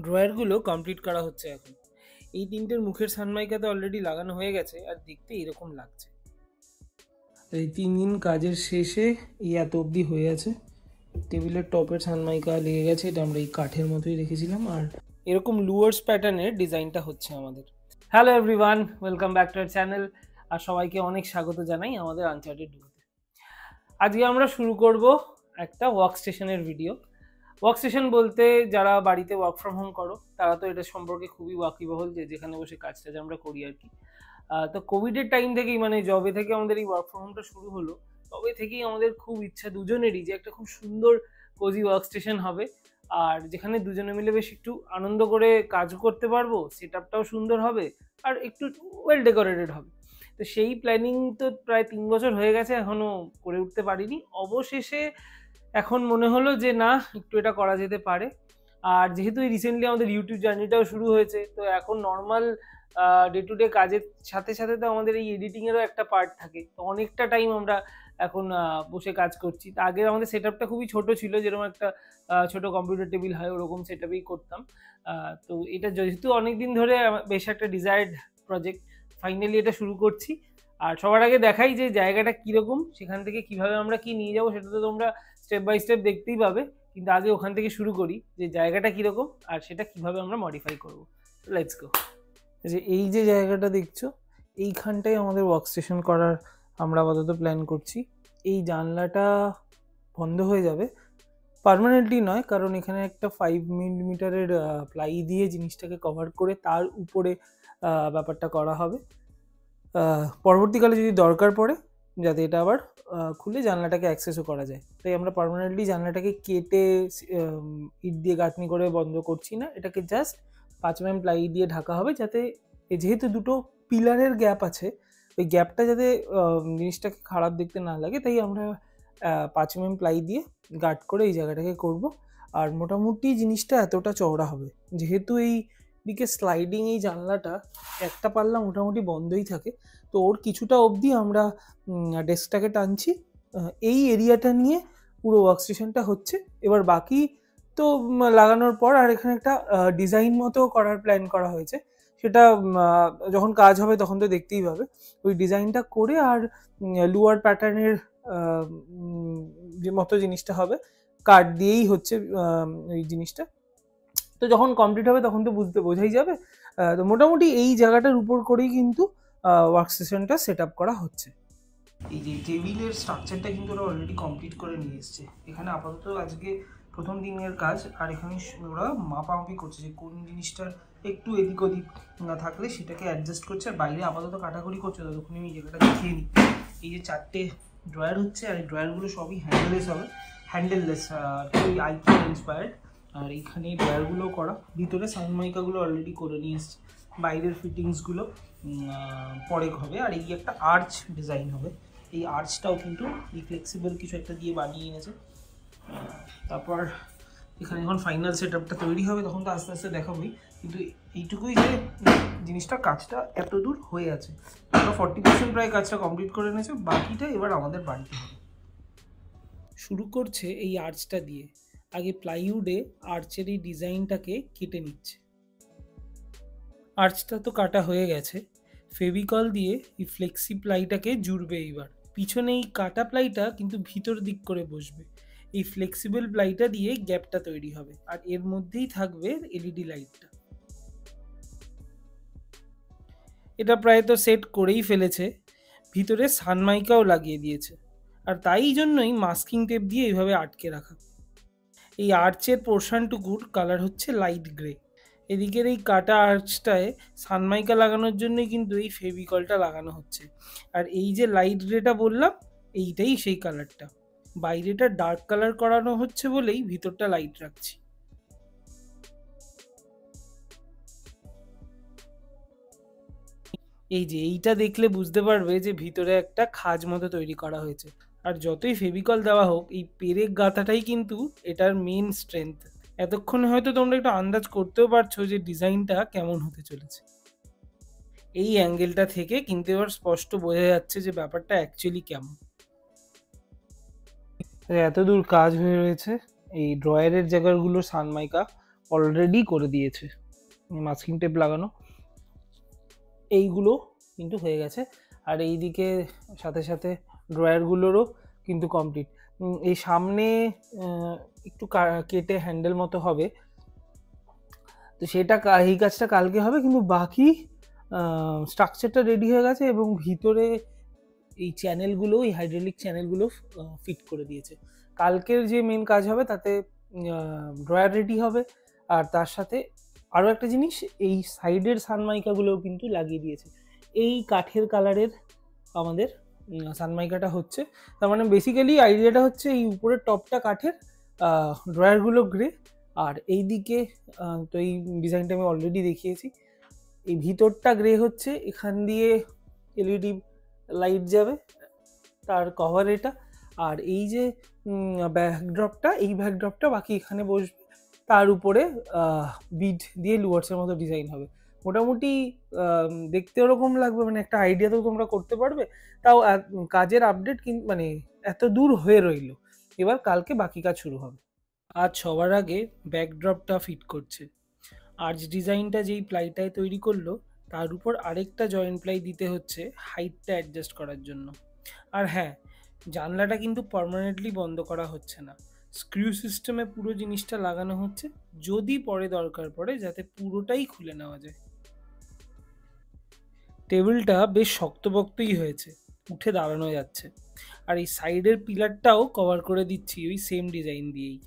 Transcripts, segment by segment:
ড্রয়ারগুলো complete করা হচ্ছে এখন। এই তিনটের মুখের সানমাইকাতে অলরেডি লাগানো হয়ে গেছে আর দেখতে এরকম লাগছে। এই 3 দিন কাজের শেষে এই এত অবধি হয়ে আছে। টেবিলের টপের সানমাইকা লেগে গেছে, এটা আমরা এই কাঠের মতোই রেখেছিলাম, আর এরকম লুয়ার্স প্যাটার্নের ডিজাইনটা হচ্ছে আমাদের। Hello everyone, welcome back to our channel. আর সবাইকে অনেক স্বাগত জানাই আমাদের আনচার্টেড ডুয়োতে। আজকে আমরা শুরু করব একটা ওয়ার্ক স্টেশনের ভিডিও। ওয়ার্ক স্টেশন বলতে যারা বাড়িতে ওয়ার্ক ফ্রম হোম করো তারা তো এটা সম্পর্কে খুবই ওয়াকিবহল, যে যেখানে বসে কাজটা যে আমরা করি আর কি। তো কোভিডের টাইম থেকেই, মানে জবে থেকে আমাদের এই ওয়ার্ক ফ্রম হোমটা শুরু হলো, তবে থেকেই আমাদের খুব ইচ্ছা দুজনেরই যে একটা খুব সুন্দর কোজি ওয়ার্ক স্টেশন হবে, আর যেখানে দুজনে মিলে বেশ একটু আনন্দ করে কাজও করতে পারবো, সেট আপটাও সুন্দর হবে আর একটু ওয়েল ডেকোরেটেড হবে। তো সেই প্ল্যানিং তো প্রায় 3 বছর হয়ে গেছে, এখনো করে উঠতে পারিনি। অবশেষে এখন মনে হলো যে না, একটু এটা করা যেতে পারে। আর যেহেতু রিসেন্টলি আমাদের ইউটিউব জার্নিটাও শুরু হয়েছে, তো এখন নর্মাল ডে টু ডে কাজের সাথে সাথে তো আমাদের এই এডিটিংয়েরও একটা পার্ট থাকে, তো অনেকটা টাইম আমরা এখন বসে কাজ করছি। তা আগে আমাদের সেট আপটা খুবই ছোট ছিল, যেরকম একটা ছোট কম্পিউটার টেবিল হয় ওরকম সেট আপেই করতাম। তো এটা যেহেতু অনেকদিন ধরে বেশ একটা ডিজায়ার্ড প্রজেক্ট, ফাইনালি এটা শুরু করছি। আর সবার আগে দেখাই যে জায়গাটা কীরকম, সেখান থেকে কিভাবে আমরা কি নিয়ে যাবো সেটা তো তোমরা স্টেপ বাই স্টেপ দেখতেই পাবে, কিন্তু আগে ওখান থেকে শুরু করি যে জায়গাটা কীরকম আর সেটা কিভাবে আমরা মডিফাই করবো। Let's go. যে এই যে জায়গাটা দেখছো, এইখানটাই আমাদের ওয়ার্ক স্টেশন করার আমরা আপাতত প্ল্যান করছি। এই জানলাটা বন্ধ হয়ে যাবে, পার্মানেন্টলি নয়, কারণ এখানে একটা 5 মিলিমিটারের প্লাই দিয়ে জিনিসটাকে কভার করে তার উপরে ব্যাপারটা করা হবে। পরবর্তীকালে যদি দরকার পড়ে যাতে এটা আবার খুলে জানলাটাকে অ্যাক্সেসও করা যায়, তাই আমরা পার্মানেন্টলি জানলাটাকে কেটে ইট দিয়ে গাঁথনি করে বন্ধ করছি না, এটাকে জাস্ট 5 mm প্লাই দিয়ে ঢাকা হবে, যাতে যেহেতু দুটো পিলারের গ্যাপ আছে, ওই গ্যাপটা যাতে জিনিসটাকে খারাপ দেখতে না লাগে, তাই আমরা 5 mm প্লাই দিয়ে গার্ড করে এই জায়গাটাকে করব। আর মোটামুটি জিনিসটা এতটা চওড়া হবে, যেহেতু এই দিকে স্লাইডিং এই জানলাটা একটা পাল্লা মোটামুটি বন্ধই থাকে, তো ওর কিছুটা অবধি আমরা ডেস্কটাকে টানছি। এই এরিয়াটা নিয়ে পুরো ওয়ার্কস্টেশনটা হচ্ছে। এবার বাকি তো লাগানোর পর আর এখানে একটা ডিজাইন মতো করার প্ল্যান করা হয়েছে, সেটা যখন কাজ হবে তখন তো দেখতেই পাবে। ওই ডিজাইনটা করে আর লুয়ার প্যাটার্নের যে মতো জিনিসটা হবে, কাঠ দিয়েই হচ্ছে এই জিনিসটা। তো যখন কমপ্লিট হবে তখন তো বোঝাই যাবে। তো মোটামুটি এই জায়গাটার উপর করেই কিন্তু ওয়ার্ক স্টেশনটা সেট আপ করা হচ্ছে। এই যে টেবিলের স্ট্রাকচারটা কিন্তু ওরা অলরেডি কমপ্লিট করে নিয়ে এসছে। এখানে আপাতত আজকে প্রথম দিনের কাজ, আর এখানে ওরা মাপামাপি করছে যে কোন জিনিসটার একটু এদিক ওদিক না থাকলে সেটাকে অ্যাডজাস্ট করছে, আর বাইরে আপাতত কাটাকুটি করছে। ততক্ষণ আমি এই জায়গাটা দেখিয়ে নিই। এই যে 4টে ড্রয়ার হচ্ছে, আর এই ড্রয়ারগুলো সবই হ্যান্ডেললেস হবে, হ্যান্ডেললেস, ওই আইকিউ ইন্সপায়ার্ড। আর এইখানে ড্রয়ারগুলো করা, ভিতরে সানমাইকাগুলো অলরেডি করে নিয়ে এসছে, বাইরের ফিটিংসগুলো পরে হবে। আর এই একটা আর্চ ডিজাইন হবে, এই আর্চটাও কিন্তু এই ফ্লেক্সিবল কিছু একটা দিয়ে বানিয়ে এনেছে। তারপর এখানে যখন ফাইনাল সেট আপটা তৈরি হবে তখন তো আস্তে আস্তে দেখাবোই, কিন্তু এইটুকুই যে জিনিসটা কাজটা এত দূর হয়ে আছে, আমরা 40% প্রায় কাজটা কমপ্লিট করে এনেছে, বাকিটা এবার আমাদের বাড়িতে হবে। শুরু করছে এই আর্চটা দিয়ে, আগে প্লাইউডে আর্চের এই ডিজাইনটাকে কেটে নিচ্ছে। আর্চটা তো কাটা হয়ে গেছে, ফেভিকল দিয়ে এই ফ্লেক্সি প্লাইটাকে জুড়বে। এইবার পিছনে এই কাটা প্লাইটা কিন্তু ভিতর দিক করে বসবে, এই ফ্লেক্সিবল প্লাইটা দিয়ে গ্যাপটা তৈরি হবে, আর এর মধ্যেই থাকবে এলইডি লাইটটা। এটা প্রায় তো সেট করেই ফেলেছে, ভিতরে সানমাইকাও লাগিয়ে দিয়েছে, আর তাই জন্যই মাস্কিং টেপ দিয়ে এইভাবে আটকে রাখা। এই আর্চের পোর্শনটুকুর কালার হচ্ছে লাইট গ্রে। এদিকের এই কাটা আর্চটায় সানমাইকা লাগানোর জন্যই কিন্তু এই ফেভিকলটা লাগানো হচ্ছে, আর এই যে লাইট গ্রেটা বললাম এইটাই সেই কালারটা। বাইরেটা ডার্ক কালার করানো হচ্ছে বলেই ভিতরটা লাইট রাখছি। এই যে এইটা দেখলে বুঝতে পারবে যে ভিতরে একটা খাজ মতো তৈরি করা হয়েছে, আর যতই ফেভিকল দেওয়া হোক এই পেরেক গাঁথাটাই কিন্তু এটার মেন স্ট্রেংথ। এতক্ষণে হয়তো তোমরা একটু আন্দাজ করতেও পারছো যে ডিজাইনটা কেমন হতে চলেছে। এই অ্যাঙ্গেলটা থেকে কিন্তু এবার স্পষ্ট বোঝা যাচ্ছে যে ব্যাপারটা অ্যাকচুয়ালি কেমন। এত দূর কাজ হয়ে রয়েছে, এই ড্রয়ারের জায়গাগুলো সানমাইকা অলরেডি করে দিয়েছে, মাস্কিং টেপ লাগানো এইগুলো কিন্তু হয়ে গেছে। আর এই দিকে সাথে সাথে ড্রয়ারগুলোরও কিন্তু কমপ্লিট। এই সামনে একটু কেটে হ্যান্ডেল মতো হবে, তো সেটা এই কাজটা কালকে হবে, কিন্তু বাকি স্ট্রাকচারটা রেডি হয়ে গেছে এবং ভিতরে এই চ্যানেলগুলো, এই হাইড্রোলিক চ্যানেলগুলো ফিট করে দিয়েছে। কালকের যে মেন কাজ হবে তাতে ড্রয়ার রেডি হবে, আর তার সাথে আরও একটা জিনিস, এই সাইডের সানমাইকাগুলোও কিন্তু লাগিয়ে দিয়েছে। এই কাঠের কালারের আমাদের সানমাইকাটা হচ্ছে, তার মানে বেসিক্যালি আইডিয়াটা হচ্ছে এই উপরের টপটা কাঠের, ড্রয়ারগুলো গ্রে, আর এই দিকে তো এই ডিজাইনটা আমি অলরেডি দেখিয়েছি, এই ভিতরটা গ্রে হচ্ছে, এখান দিয়ে এলইডি লাইট যাবে, তার কভার এটা। আর এই যে ব্যাকড্রপটা, এই ব্যাকড্রপটা বাকি এখানে বসবে, তার উপরে বিড দিয়ে লুয়ার্সের মতো ডিজাইন হবে। মোটামুটি দেখতে ওরকম লাগবে, মানে একটা আইডিয়া তো তোমরা করতে পারবে। তাও কাজের আপডেট কিন্তু মানে এত দূর হয়ে রইল, এবার কালকে বাকি কাজ শুরু হবে। আজ সবার আগে ব্যাকড্রপটা ফিট করছে। আর্চ ডিজাইনটা যেই প্লাইটায় তৈরি করলো তার উপর আরেকটা জয়েন্ট প্লাই দিতে হচ্ছে হাইটটা অ্যাডজাস্ট করার জন্য। আর হ্যাঁ, জানলাটা কিন্তু পার্মানেন্টলি বন্ধ করা হচ্ছে না, স্ক্রু সিস্টেমে পুরো জিনিসটা লাগানো হচ্ছে, যদি পরে দরকার পড়ে যাতে পুরোটাই খুলে নেওয়া যায়। টেবিলটা বেশ শক্তপোক্তই হয়েছে, উঠে দাঁড়ানো যাচ্ছে। আর এই সাইডের পিলারটাও কভার করে দিচ্ছি ওই সেম ডিজাইন দিয়েই।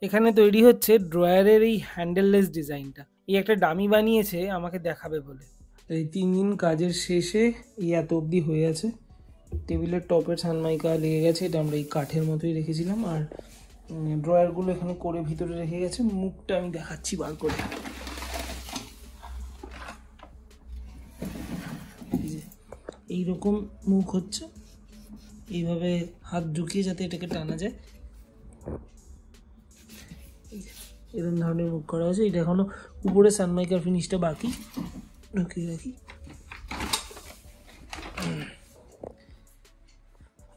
এখানে তৈরি হচ্ছে ড্রয়ারের এই হ্যান্ডেললেস ডিজাইনটা। এই একটা ডামি বানিয়েছে আমাকে দেখাবে বলে। এই 3 দিন কাজের শেষে এই এত অবধি হয়ে আছে। টেবিলের টপের সানমাইকা লেগে গেছে, এটা আমরা এই কাঠের মতোই রেখেছিলাম। আর ড্রয়ারগুলো এখানে করে ভিতরে রেখে গেছে। মুখটা আমি দেখাচ্ছি বার করে, এইরকম মুখ হচ্ছে, এইভাবে হাত ঢুকিয়ে যাতে এটাকে টানা যায়, এরকম ধরনের মুখ করা হয়েছে। এটা এখনো উপরে সানমাইকার ফিনিশটা বাকি, ঢুকিয়ে রাখি।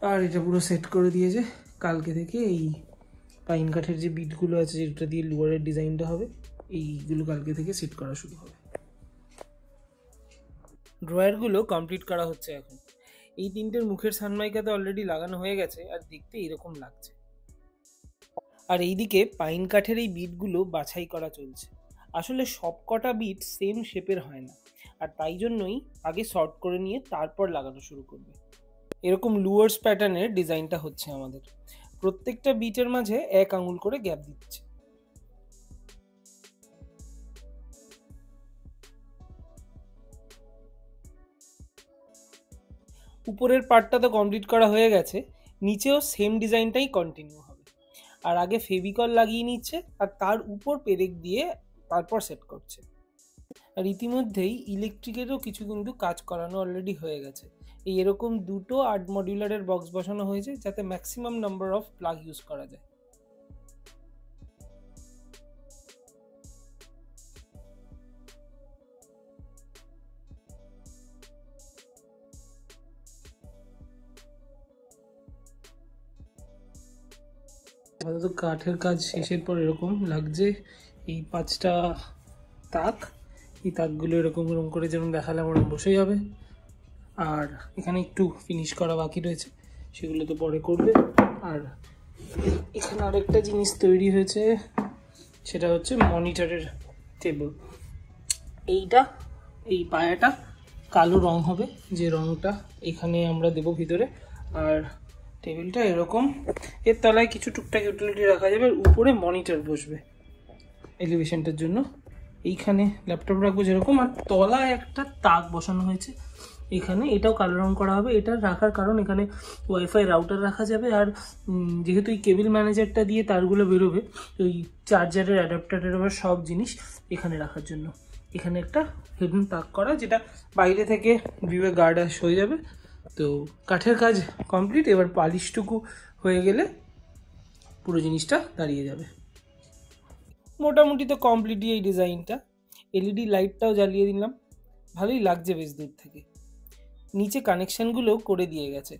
আর এটা পুরো সেট করে দিয়েছে। কালকে থেকে এই পাইন কাঠের যে বিটগুলো আছে যেটা দিয়ে লোয়ারের ডিজাইনটা হবে, এইগুলো কালকে থেকে সেট করা শুরু হবে। ড্রয়ারগুলো কমপ্লিট করা হচ্ছে এখন। এই তিনটের মুখের সানমাইকাতে অলরেডি লাগানো হয়ে গেছে, আর দেখতে এরকম লাগছে। আর এইদিকে পাইন কাঠের এই বিটগুলো বাছাই করা চলছে। আসলে সব কটা বিট সেম শেপের হয় না, আর তাই জন্যই আগে সর্ট করে নিয়ে তারপর লাগানো শুরু করবে। এরকম লুয়ার্স প্যাটার্নের ডিজাইনটা হচ্ছে আমাদের। প্রত্যেকটা বিটের মাঝে 1 আঙুল করে গ্যাপ দিচ্ছে। উপরের পার্টটা তো কমপ্লিট করা হয়ে গেছে, নিচেও সেম ডিজাইনটাই কন্টিনিউ হবে। আর আগে ফেভিকল লাগিয়ে নিচ্ছে, আর তার উপর পেরেক দিয়ে তারপর সেট করছে। আর ইতিমধ্যেই ইলেকট্রিকেরও কিছু কিন্তু কাজ করানো অলরেডি হয়ে গেছে। এই এরকম দুটো 8 মডিউলারের বক্স বসানো হয়েছে যাতে maximum number of plug use করা যায়। আপাতত কাঠের কাজ শেষের পর এরকম লাগছে। এই 5টা তাক, এই তাকগুলো এরকম এরকম করে যেমন দেখালাম ওরকম বসে যাবে। আর এখানে একটু ফিনিশ করা বাকি রয়েছে, সেগুলো তো পরে করবে। আর এখানে আরেকটা জিনিস তৈরি হয়েছে, সেটা হচ্ছে মনিটরের টেবিল। এইটা, এই পায়াটা কালো রং হবে, যে রংটা এখানে আমরা দেবো ভিতরে। আর টেবিলটা এরকম, এর তলায় কিছু টুকটাক ইউটিলিটি রাখা যাবে, আর উপরে মনিটর বসবে এলিভেশনটার জন্য। এইখানে ল্যাপটপ রাখবো যেরকম, আর তলায় একটা তাক বসানো হয়েছে এখানে, এটাও কালো রং করা হবে। এটা রাখার কারণ এখানে ওয়াইফাই রাউটার রাখা যাবে, আর যেহেতু এই কেবিল ম্যানেজারটা দিয়ে তারগুলো বেরোবে, ওই চার্জারের অ্যাডাপ্টারের আবার সব জিনিস এখানে রাখার জন্য এখানে একটা হিডেন তাক করা, যেটা বাইরে থেকে ভিউয়ে গার্ড হয়ে যাবে। তো কাঠের কাজ কমপ্লিট, এবার পালিশটুকু হয়ে গেলে পুরো জিনিসটা দাঁড়িয়ে যাবে। মোটামুটি তো কমপ্লিটই এই ডিজাইনটা। এলইডি লাইটটাও জ্বালিয়ে দিলাম, ভালোই লাগছে বেশ দূর থেকে। নিচে কানেকশানগুলোও করে দিয়ে গেছে।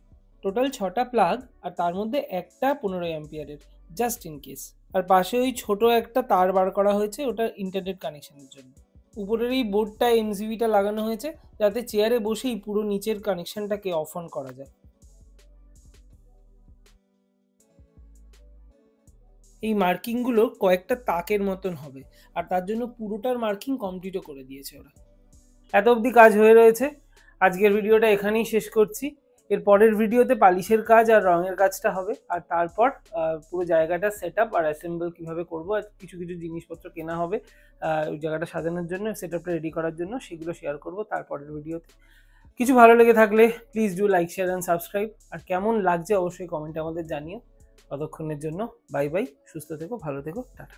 টোটাল 6টা প্লাগ, আর তার মধ্যে একটা 15 অ্যাম্পিয়ারের, জাস্ট ইন কেস। আর পাশে ওই ছোট একটা তার বার করা হয়েছে, ওটা ইন্টারনেট কানেকশনের জন্য। উপরের এই বোর্ডটা এমসিবিটা লাগানো হয়েছে যাতে চেয়ারে বসেই পুরো নিচের কানেকশনটাকে অফ অন করা যায়। এই মার্কিংগুলো কয়েকটা তাকের মতন হবে, আর তার জন্য পুরোটার মার্কিং কমপ্লিটও করে দিয়েছে ওরা। এত অবধি কাজ হয়ে রয়েছে। আজকের ভিডিওটা এখানেই শেষ করছি। এর পরের ভিডিওতে পালিশের কাজ আর রঙের কাজটা হবে, আর তারপর পুরো জায়গাটা সেট আপ আর অ্যাসেম্বল কীভাবে করবো, আর কিছু কিছু জিনিসপত্র কেনা হবে ওই জায়গাটা সাজানোর জন্য, সেট আপটা রেডি করার জন্য, সেগুলো শেয়ার করবো তারপরের ভিডিওতে। কিছু ভালো লেগে থাকলে please do like, share and subscribe. আর কেমন লাগছে অবশ্যই কমেন্টে আমাদের জানিও। ততক্ষণের জন্য বাই বাই, সুস্থ থেকো, ভালো থেকো, টাটা।